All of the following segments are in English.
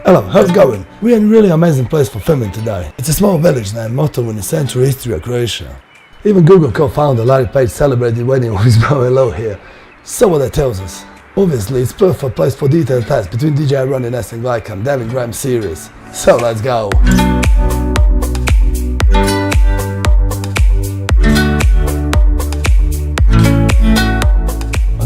Hello, how's it going? We're in a really amazing place for filming today. It's a small village named Motovun in the central history of Croatia. Even Google co-founder Larry Page celebrated wedding with his brother-in-law here. So what that tells us? Obviously, it's perfect place for detailed tests between DJI Ronin-S and Glidecam Devin series. So let's go!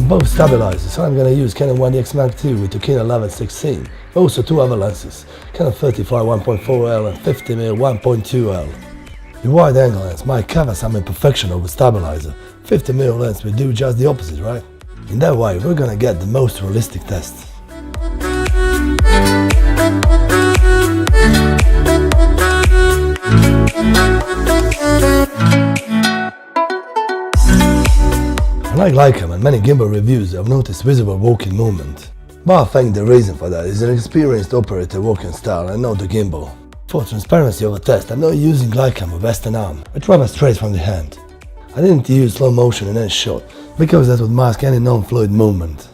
Both stabilizers, I'm going to use Canon 1DX Mark II with Tokina 11-16, also two other lenses, Canon 35 1.4L and 50mm 1.2L. The wide angle lens might cover some imperfection of the stabilizer. 50mm lens will do just the opposite, right? In that way, we're going to get the most realistic test. Like Glidecam and many gimbal reviews, I've noticed visible walking movement. But I think the reason for that is an experienced operator walking style and not the gimbal. For transparency of the test, I'm not using Glidecam with Western arm, I travel straight from the hand. I didn't use slow motion in any shot, because that would mask any non-fluid movement.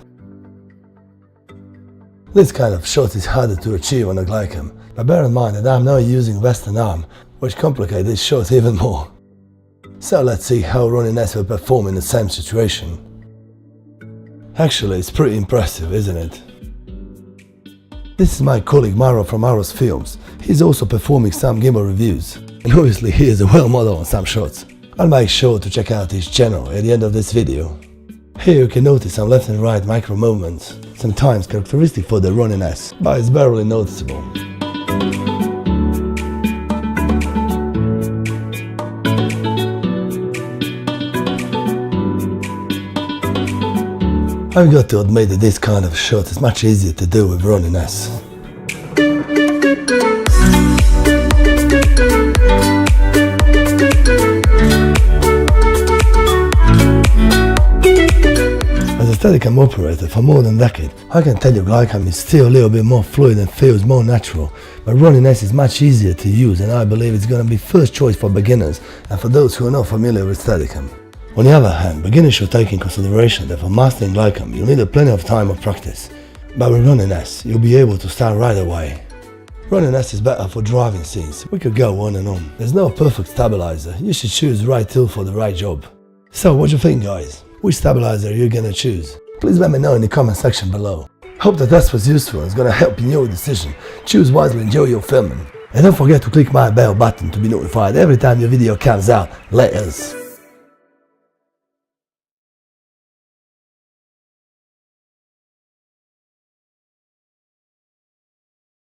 This kind of shot is harder to achieve on a Glidecam, but bear in mind that I'm now using Western arm, which complicates this shot even more. So let's see how Ronin-S will perform in the same situation. Actually, it's pretty impressive, isn't it? This is my colleague Maro from Maro's Films. He's also performing some gimbal reviews, and obviously he is a well model on some shots. I'll make sure to check out his channel at the end of this video. Here you can notice some left and right micro movements, sometimes characteristic for the Ronin-S, but it's barely noticeable. I've got to admit that this kind of shot is much easier to do with Ronin-S. As a steadicam operator for more than a decade, I can tell you Glidecam is still a little bit more fluid and feels more natural, but Ronin-S is much easier to use, and I believe it's going to be first choice for beginners and for those who are not familiar with steadicam. On the other hand, beginners should take in consideration that for mastering Glidecam you'll need plenty of time of practice, but with Ronin-S you'll be able to start right away. Ronin-S is better for driving scenes, we could go on and on. There's no perfect stabilizer, you should choose the right tool for the right job. So what do you think, guys? Which stabilizer are you gonna choose? Please let me know in the comment section below. Hope the test was useful and is gonna help in your decision. Choose wisely, enjoy your filming. And don't forget to click my bell button to be notified every time your video comes out. Laters!